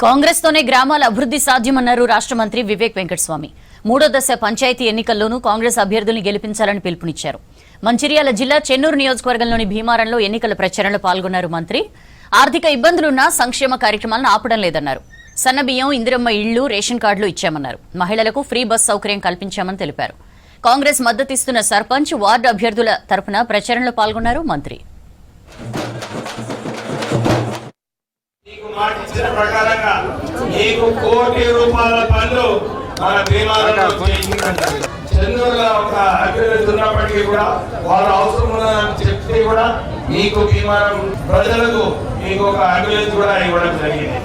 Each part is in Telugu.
కాంగ్రెస్ తోనే గ్రామాల అభివృద్ధి సాధ్యమన్నారు రాష్ట్ర మంత్రి వివేక్ వెంకటస్వామి. మూడో దశ పంచాయతీ ఎన్నికల్లోనూ కాంగ్రెస్ అభ్యర్థుల్ని గెలిపించాలని పిలుపునిచ్చారు. మంచిర్యాల జిల్లా చెన్నూరు నియోజకవర్గంలోని భీమారంలో ఎన్నికల ప్రచారంలో పాల్గొన్నారు మంత్రి. ఆర్థిక ఇబ్బందులున్నా సంక్షేమ కార్యక్రమాలను ఆపడం లేదన్నారు. సన్నబియ్యం, ఇందిరమ్మ ఇళ్లు, రేషన్ కార్డులు ఇచ్చామన్నారు. మహిళలకు ఫ్రీ బస్ సౌకర్యం కల్పించామని తెలిపారు. కాంగ్రెస్ మద్దతిస్తున్న సర్పంచ్, వార్డు అభ్యర్థుల తరపున ప్రచారంలో పాల్గొన్నారు మంత్రి. మాటిచ్చిన ప్రకారంగా నీకు కోటి రూపాయల పనులు మన భీమారంలో చెన్నూరులో ఒక అభ్యర్థి ఉన్నప్పటికీ కూడా వాళ్ళ అవసరం ఉన్నదని చెప్తే కూడా నీకు భీమారం ప్రజలకు నీకు ఒక అభ్యర్థి కూడా ఇవ్వడం జరిగింది.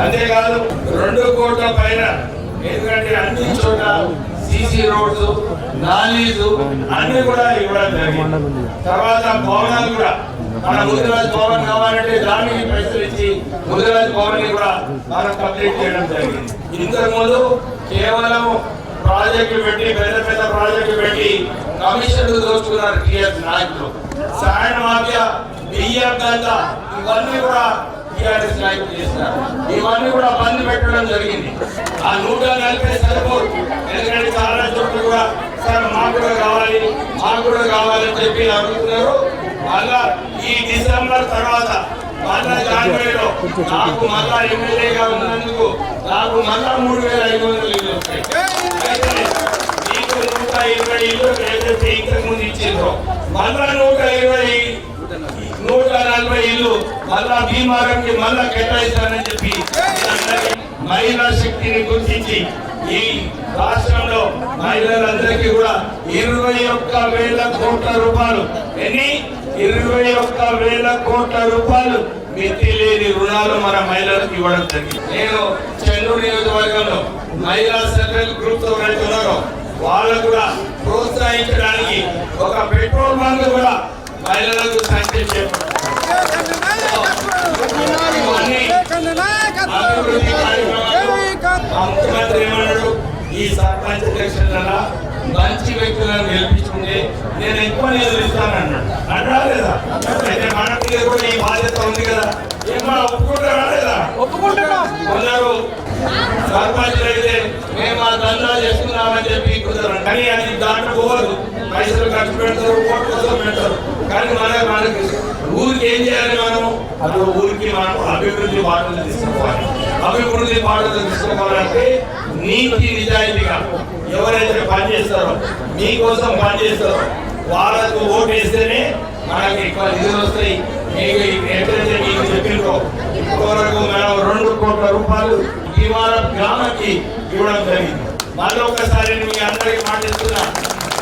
అంతేకాదు 2 కోట్ల పైన, ఎందుకంటే అన్ని చోట సిసి రోడ్స్, నాలీలు అన్ని కూడా ఇవ్వడం జరిగింది. తర్వాత భవనాలు కూడా మన ముదిరాజ్ భవన్ కావాలంటే దానికి పైసలు ఇచ్చి ముదిరాజ్ భవన్ కూడా మనం కంప్లీట్ చేయడం జరిగింది. ఇంతకుముందు కేవలం ప్రాజెక్టులు పెట్టి, పెద్ద పెద్ద ప్రాజెక్టులు పెట్టి కమిషన్లు దోచుకున్నారు టీఆర్ఎస్ నాయకులు. సాయన మాఫియా, బియ్యం దందా ఇవన్నీ కూడా టీఆర్ఎస్ నాయకులు చేస్తున్నారు. ఇవన్నీ కూడా బంద్ పెట్టడం జరిగింది. ఆ 140 సరిపోదు, ఎందుకంటే చాలా చోట్ల కూడా సార్ మాకు కూడా కావాలి, మాకు కూడా కావాలని చెప్పి అడుగుతున్నారు. మళ్ళా ఈ డిసెంబర్ తర్వాత మళ్ళా జనవరిలో నాకు మళ్ళా ఎమ్మెల్యేగా ఉన్నందుకు నాకు మళ్ళా 3,500 ఇల్లు వస్తాయి. అయితే మీకు 120 ఇల్లు ఏదైతే ఇంతకు ముందు ఇచ్చిందో మళ్ళా 140 ఇల్లు మళ్ళా భీమారంకి మళ్ళా కేటాయిస్తానని చెప్పి మహిళా శక్తిని గుర్తించి ఈ రాష్ట్రంలో మహిళలందరికీ కూడా 21,000 కోట్ల రూపాయలు, 21,000 కోట్ల రూపాయలు మితి లేని రుణాలు మన మహిళలకు ఇవ్వడం జరిగింది. నేను చెన్నూరు నియోజకవర్గంలో మహిళా సెంట్రల్ గ్రూప్ తో ఉన్నారో వాళ్ళకు కూడా ప్రోత్సహించడానికి ఒక పెట్రోల్ బంక్ కూడా మహిళలకు శాంక్షన్ చేశారు. ముఖ్యమంత్రి ఏమన్నాడు, ఈ సర్పంచ్ ఎలక్షన్లలో మంచి వ్యక్తులను గెలిపించుకుంటే నేను ఎక్కువ నిధులు ఇస్తానన్నాడు. అన్నా లేదా? అయితే మన మీద కూడా ఈ బాధ్యత ఉంది కదా. ఏమన్నా ఒప్పుకుంటారా లేదా? ఒప్పుకుంటున్నాం. కొందరు సర్పంచులు అయితే మేము ఆ దందా చేస్తున్నామని చెప్పి కుదరదు, కానీ అది దాంట్లో పోవద్దు. పైసలు ఖర్చు పెడతారు, ఓట్ల కోసం పెడతారు. కానీ మనకి ఊరికి ఏం చేయాలి? మనము అప్పుడు ఊరికి మనం అభివృద్ధి బాటలు తీసుకోవాలి. అభివృద్ధి బాటలు తీసుకోవాలంటే నీతి నిజాయితీగా ఎవరైతే పనిచేస్తారో, మీకోసం పనిచేస్తారో వాళ్ళకు ఓటు వేస్తేనే మనకి ఎక్కువ నిధులు వస్తాయి. మీకు ఎక్కడైతే మీకు చెప్పిందో ఇప్పటివరకు మనం 2 కోట్ల రూపాయలు భీమారం గ్రామానికి ఇవ్వడం జరిగింది. మళ్ళీ ఒకసారి మీ అందరికీ మాటిస్తున్నా,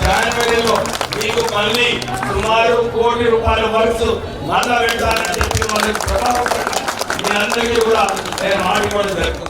జనవరిలో మీకు మళ్ళీ సుమారు 1 కోటి రూపాయల వర్క్స్ మళ్ళా పెడతానని చెప్పి వాళ్ళకి ప్రభావం మీ అందరికీ కూడా నేను మాట్లాడడం జరుగుతుంది.